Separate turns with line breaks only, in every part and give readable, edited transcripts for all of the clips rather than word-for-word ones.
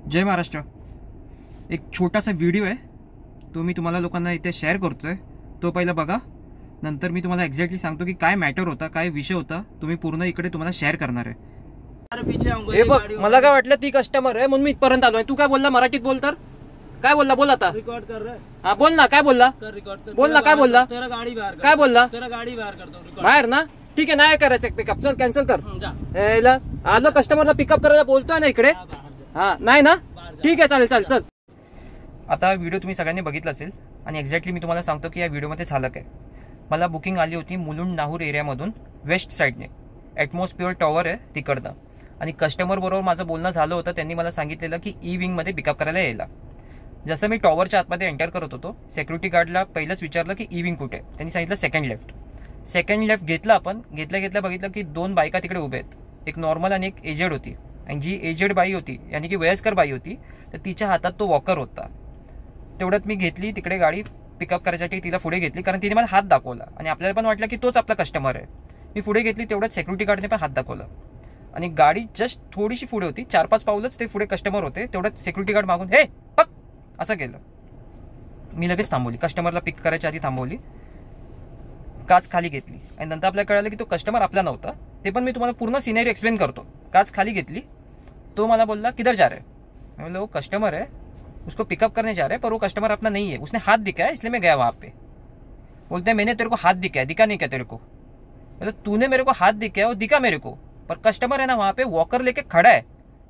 जय महाराष्ट्र। एक छोटासा व्हिडिओ आहे तो मी तुम्हाला लोकांना इथे शेअर करतोय, तो पहिला बघा, नंतर मी तुम्हाला एक्झॅक्टली सांगतो की काय मॅटर होता, काय विषय होता, तुम्ही पूर्ण इकडे तुम्हाला शेअर करणार आहे। हे बघ, मला काय वाटलं ती कस्टमर आहे म्हणून मी इथपर्यंत आलोय। तू काय बोलला? मराठीत बोल तर काय बोलला? बोल आता।
रिकॉर्ड कर रहा है?
हा बोल ना, काय बोलला? बोल ना, काय बोलला?
तेरा गाड़ी बाहर कर,
काय बोलला?
तेरा गाड़ी बाहर कर दो।
बाहेर ना? ठीक आहे, नाही करायचं पिकअप, चल कॅन्सल कर। आलो कस्टमरला पिकअप करायला बोलतोय ना इकडे। हा नाही ना? ठीक आहे, चालेल चालेल, चल। आता व्हिडिओ तुम्ही सगळ्यांनी बघितला असेल आणि एक्झॅक्टली मी तुम्हाला सांगतो की या व्हिडिओमध्ये झालं काय। मला बुकिंग आली होती मुलुंड नाहूर एरियामधून, वेस्ट साईडने, ॲटमॉस्फिअर टॉवर आहे तिकडनं, आणि कस्टमर बरोबर माझं बोलणं झालं होतं। त्यांनी मला सांगितलेलं की ई विंगमध्ये पिकअप करायला यायला। जसं मी टॉवरच्या आतमध्ये एंटर करत होतो, सिक्युरिटी गार्डला पहिलंच विचारलं की ई विंग कुठे, त्यांनी सांगितलं सेकंड लेफ्ट। सेकंड लेफ्ट घेतला आपण, घेतल्या बघितलं की दोन बायका तिकडे उभे आहेत, एक नॉर्मल आणि एक एजेड होती। आणि जी एजेड बाई होती, यानी की वयस्कर बाई होती, तर तिच्या हातात तो वॉकर होता। तेवढ्यात मी घेतली तिकडे गाडी पिकअप करायसाठी, तिला पुढे घेतली कारण तिने मला हात दाखवला आणि आपल्याला पण वाटलं की तोच आपला कस्टमर आहे। मी पुढे घेतली, तेवढ्यात सिक्युरिटी गार्डने पण हात दाखवला आणि गाडी जस्ट थोडीशी पुढे होती, 4-5 पाऊलच ते पुढे कस्टमर होते। तेवढ्यात सिक्युरिटी गार्ड मागून हे पक असं केलं। मी लगेच थांबवली, कस्टमरला पिक करायच्या आधी थांबवली, काच खाली घेतली आणि नंतर आपल्याला कळालं की तो कस्टमर आपला नव्हता। ते पण मी तुम्हाला पूर्ण सिनेरियो एक्सप्लेन करतो। काच खाली घेतली, तो मला बोलला किधर जा रहे हैं? मैं बोला वो कस्टमर है, उसको पिकअप करने जा रहे हैं, पर वो कस्टमर अपना नहीं है, उसने हाथ दिखाया इसलिए मैं गया वहाँ पे। बोलते हैं मैंने तेरे को हाथ दिखाया, दिखा नहीं क्या तेरे को? मतलब तूने मेरे को हाथ दिखाया और दिखा मेरे को, पर कस्टमर है ना वहाँ पे वॉकर लेके खड़ा है,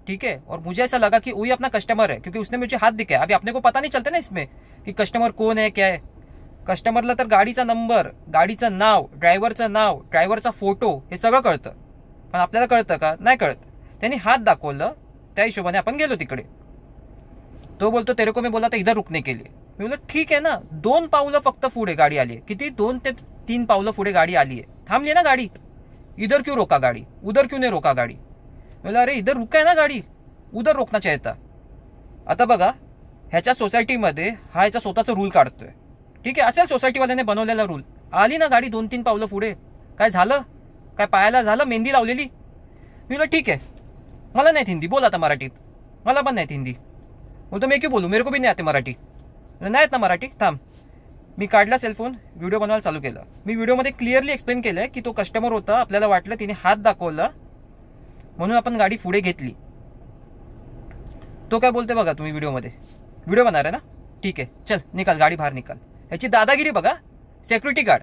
ठीक है। और मुझे ऐसा लगा कि वही अपना कस्टमर है क्योंकि उसने मुझे हाथ दिखाया। अभी अपने को पता नहीं चलता ना इसमें कि कस्टमर कोण आहे क्या आहे। कस्टमरला तर गाडीचा नंबर, गाडीचं नाव, ड्रायव्हरचा फोटो हे सगळं कळतं, पण आपल्याला कळतं का? नाही कळत। त्यांनी हात दाखवलं, त्या हिशोबाने आपण गेलो तिकडे। तो बोलतो तेरे को मैं बोला था इधर रुकने के लिए। मी बोललो ठीक आहे ना, 2 पावलं फक्त पुढे गाडी आली आहे। किती? 2 ते 3 पावलं पुढे गाडी आली आहे, थांबली ना गाडी। इधर क्यों रोका गाडी, उधर क्यों नहीं रोका गाडी? बोला अरे इधर रुका है ना गाडी, उधर रोकना चाहिए था। आता बघा, ह्याच्या सोसायटीमध्ये हा ह्याचा स्वतःचा रूल काढतोय, ठीक आहे। असेल सोसायटीवाल्याने बनवलेला रूल। आली ना गाडी 2-3 पावलं पुढे, काय झालं? काय पायाला झालं? मेहंदी लावलेली? मी बोला ठीक आहे, मला नाही हिंदी, बोल आता मराठीत। मला पण नाही हिंदी। बोलतो मैं क्यों बोलूं, मेरे को भी नहीं आते मराठी। नाही येत ना मराठी, थांब। मी काढला सेलफोन, व्हिडिओ बनवायला चालू केला। मी व्हिडिओमध्ये क्लिअरली एक्सप्लेन केलंय की तो कस्टमर होता, आपल्याला वाटलं तिने हात दाखवला म्हणून आपण गाडी पुढे घेतली। तो काय बोलते बघा तुम्ही व्हिडिओमध्ये, व्हिडिओ बनणार आहे ना, ठीक आहे, चल निकाल, गाडी बाहेर निकाल। ह्याची दादागिरी बघा, सिक्युरिटी गार्ड।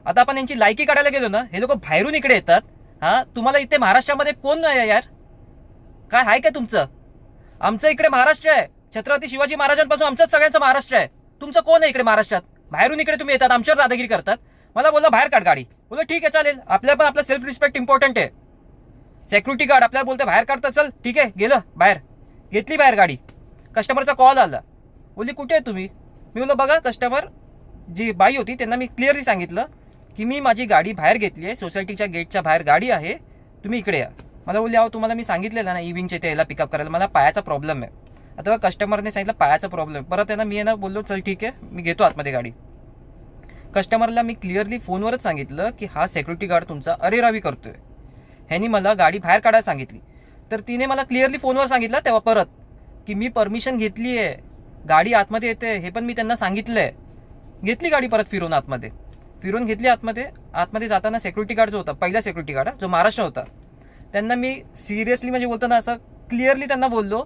आता आपण यांची लायकी काढायला गेलो ना, हे लोक बाहेरून इकडे येतात। हा, तुम्हाला इथे महाराष्ट्रामध्ये कोण आहे यार? काय आहे काय तुमचं? आमचं इकडे महाराष्ट्र आहे, छत्रपती शिवाजी महाराजांपासून आमचंच सगळ्यांचं महाराष्ट्र आहे। तुमचं कोण आहे इकडे महाराष्ट्रात? बाहेरून इकडे तुम्ही येतात, आमच्यावर दादागिरी करतात। मला बोलला बाहेर काढ गाडी। बोललो ठीक आहे चालेल, आपल्याला पण आपला सेल्फ रिस्पेक्ट इम्पॉर्टंट आहे। सिक्युरिटी गार्ड आपल्याला बोलते बाहेर काढतात, चल ठीक आहे, गेलं बाहेर, घेतली बाहेर गाडी। कस्टमरचा कॉल आला, बोलली कुठे आहे तुम्ही? मी बोललो बघा, कस्टमर जी बाई होती त्यांना मी क्लिअरली सांगितलं की मी माझी गाडी बाहेर घेतली आहे, सोसायटीच्या गेटच्या बाहेर गाडी आहे, तुम्ही इकडे या। मला बोलले अहो तुम्हाला मी सांगितलेलं ना ई विंगच्या इथे याला पिकअप करायला, मला पायाचा प्रॉब्लेम आहे। आता कस्टमरने सांगितलं पायाचा प्रॉब्लेम, परत आहे ना, मी आहे ना बोललो चल ठीक आहे, मी घेतो आतमध्ये गाडी। कस्टमरला मी क्लिअरली फोनवरच सांगितलं की हा सिक्युरिटी गार्ड तुमचा अरेरावी करतोय, ह्यांनी मला गाडी बाहेर काढायला सांगितली। तर तिने मला क्लिअरली फोनवर सांगितलं तेव्हा परत की मी परमिशन घेतली आहे, गाडी आतमध्ये येते, हे पण मी त्यांना सांगितलंय। घेतली गाडी परत फिरून आतमध्ये, फिरून घेतली आतमध्ये जाताना सिक्युरिटी गार्ड जो होता, पहिला सिक्युरिटी गार्ड जो महाराष्ट्र होता, त्यांना मी सिरियसली म्हणजे बोलताना असं क्लिअरली त्यांना बोललो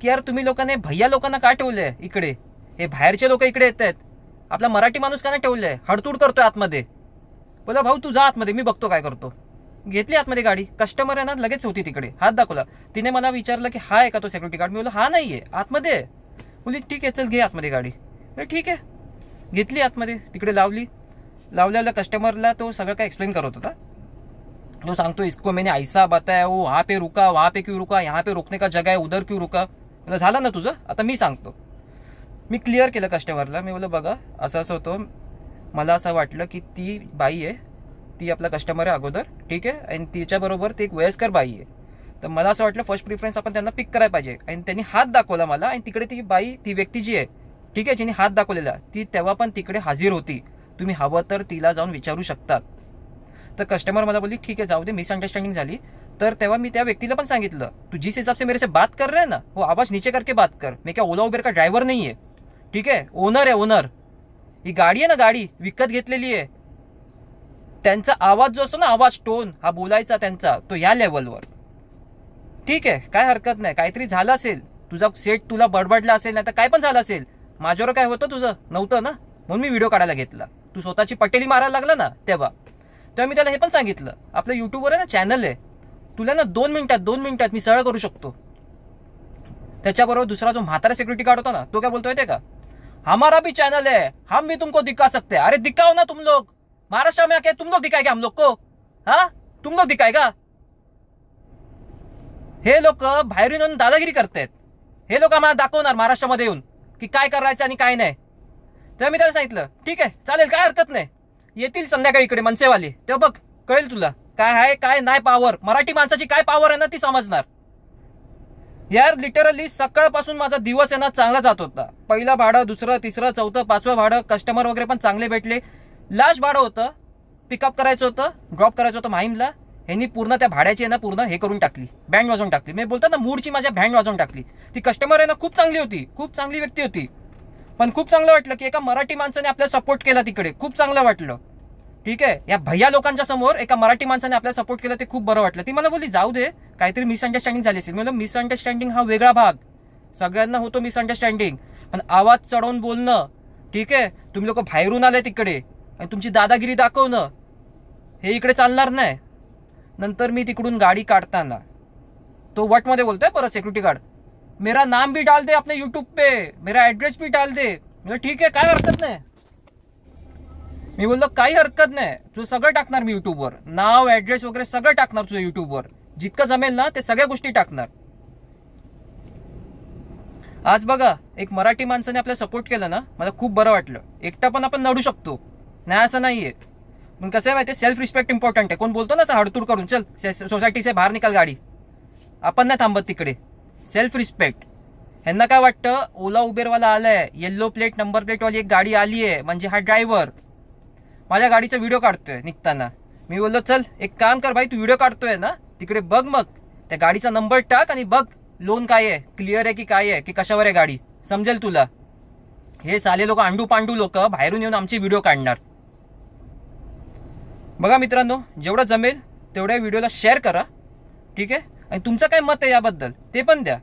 की यार तुम्ही लोकांनी भैया लोकांना का ठेवलंय इकडे? हे बाहेरचे लोक इकडे येत आहेत, आपला मराठी माणूस का नाही ठेवलंय? हडतूड करतोय आतमध्ये। बोला भाऊ तू जा आतमध्ये, मी बघतो काय करतो। घेतली आतमध्ये गाडी, कस्टमर आहे ना लगेच होती तिकडे, हात दाखवला। तिने मला विचारलं की हा आहे का तो सिक्युरिटी गार्ड? मी बोललो हा नाहीये, आतमध्ये। बोलली ठीक आहे चल घे आतमध्ये गाडी। ठीक आहे, घेतली आतमध्ये, तिकडे लावल्याला कस्टमरला तो सगळं काय एक्सप्लेन करत होता। तो सांगतो इसको मैंने ऐसा बताया, वो वहाँ पे रुका, वहाँ पे क्यों रुका, यहाँ पे रुकने का जगह है, उधर क्यों रुका? म्हणजे झालं ना तुझं, आता मी सांगतो। मी क्लिअर केलं कस्टमरला, मी बोललो बघा असं असं होतं, मला असं वाटलं की ती बाई आहे, ती आपला कस्टमर आहे अगोदर, ठीक आहे, आणि तिच्याबरोबर ती एक वयस्कर बाई आहे, तर मला असं वाटलं फर्स्ट प्रिफरन्स आपण त्यांना पिक करायला पाहिजे। आणि त्यांनी हात दाखवला मला, आणि तिकडे ती बाई, ती व्यक्ती जी आहे, ठीक आहे, जिने हात दाखवलेला, ती तेव्हा पण तिकडे हाजीर होती, तुम्ही हवं तर तिला जाऊन विचारू शकतात। तर कस्टमर मला बोलली ठीक आहे जाऊ दे, मिसअंडरस्टँडिंग झाली, तर तेव्हा मी त्या व्यक्तीला पण सांगितलं, तू जिस हिसाब से मेरे से बात कर रहे हैं ना, वो आवाज नीचे करके बात कर. मैं क्या ओला उबेर का ड्रायव्हर नाही आहे, ठीक आहे, ओनर आहे ओनर. ही गाडी आहे ना, गाडी विकत घेतलेली आहे. त्यांचा आवाज जो असतो ना, आवाज टोन हा बोलायचा त्यांचा, तो या लेवलवर. ठीक आहे, काय हरकत नाही. काहीतरी झालं असेल, तुझा सेट तुला बडबडला असेल, नाही तर काय पण झालं असेल. माझ्यावर काय होतं तुझं नव्हतं ना, म्हणून मी व्हिडिओ काढायला घेतला. तू स्वतःची पटेली मारायला लागला ना तेव्हा मी त्याला हे पण सांगितलं, आपलं युट्यूबवर आहे ना चॅनल आहे, तुला ना 2 मिनिटात मी सरळ करू शकतो. त्याच्याबरोबर दुसरा जो म्हातारा सिक्युरिटी गार्ड होता ना, तो काय बोलतोय ते का, हमारा भी चैनल है, हम भी तुमको दिखा सकते हैं. अरे दिखाओ ना तुम लोग, महाराष्ट्र में आके तुम लोग दिखाएगा हम लोग को, हाँ तुम लोग दिखाएगा. हे लोक बाहेरून येऊन दादागिरी करतायत. हे लोक आम्हाला दाखवणार महाराष्ट्रामध्ये येऊन की काय करायचं आणि काय नाही. तेव्हा मी त्याला सांगितलं, ठीक आहे चालेल, काय हरकत नाही, येतील संध्याकाळी इकडे मनसेवाले, तेव्हा बघ कळेल तुला काय आहे काय नाही पॉवर. मराठी माणसाची काय पॉवर आहे ना ती समजणार. यार लिटरली सकाळपासून माझा दिवस आहे ना चांगला जात होता. पहिला भाडं, दुसरं, तिसरं, चौथं, 5वं भाडं, कस्टमर वगैरे पण चांगले भेटले. लास्ट भाडं होतं, पिकअप करायचं होतं, ड्रॉप करायचं होतं माहीमला. ह्यांनी पूर्ण त्या भाड्याची आहे ना पूर्ण हे करून टाकली, बँड वाजवून टाकली. मी बोलतो ना मूडची माझ्या बँड वाजवून टाकली. ती कस्टमर आहे ना खूप चांगली होती, खूप चांगली व्यक्ती होती. पण खूप चांगलं वाटलं की एका मराठी माणसाने आपल्याला सपोर्ट केला तिकडे, खूप चांगलं वाटलं. ठीक आहे, या भैया लोकांच्या समोर एका मराठी माणसाने आपल्याला सपोर्ट केला, ते खूप बरं वाटलं. ती मला बोलली जाऊ दे, काहीतरी मिसअंडरस्टँडिंग झाली असेल. मला मिसअंडरस्टँडिंग हा वेगळा भाग, सगळ्यांना होतो मिसअंडरस्टँडिंग, पण आवाज चढवून बोलणं, ठीक आहे, तुम्ही लोक बाहेरून आले तिकडे आणि तुमची दादागिरी दाखवणं, हे इकडे चालणार नाही. नंतर मी तिकडून गाडी काढताना तो वटमध्ये बोलतोय परत सिक्युरिटी गार्ड, मेरा नाम भी डाल दे अपने यूट्यूब पे, मेरा एड्रेस भी डाल दे. म्हणजे ठीक आहे, काय हरकत नाही. मी बोललो काही हरकत नाही, तुझं सगळं टाकणार मी युट्यूबवर, नाव ऍड्रेस वगैरे सगळं टाकणार तुझं युट्यूबवर, जितकं जमेल ना ते सगळ्या गोष्टी टाकणार. आज बघा एक मराठी माणसाने आपल्याला सपोर्ट केलं ना, मला खूप बरं वाटलं. एकटा पण आपण नडू शकतो, नाही असं नाहीये, पण कसं आहे माहिती, सेल्फ रिस्पेक्ट इम्पॉर्टंट आहे. कोण बोलतो ना असं हडतूड करून, चल सोसायटी से बाहेर निकाल गाडी, आपण नाही थांबत तिकडे. Self respect. ह्यांना काय वाटतं, ओला उबेरवाला आलाय, येल्लो प्लेट नंबर प्लेट वाली एक गाडी आली आहे म्हणजे हा ड्रायव्हर. माझ्या गाडीचा व्हिडिओ काढतोय निघताना. मी बोललो चल एक काम कर भाई, तू व्हिडिओ काढतोय ना तिकडे बघ, मग त्या गाडीचा नंबर टाक आणि बघ लोन काय आहे, क्लिअर आहे की काय आहे, की कशावर आहे गाडी, समजेल तुला. हे साले लोक, अंडू पांडू लोक बाहेरून येऊन आमची व्हिडिओ काढणार. बघा मित्रांनो, जेवढं जमेल तेवढ्या व्हिडिओला शेअर करा, ठीक आहे, आणि तुमचं काय मत आहे याबद्दल ते पण द्या.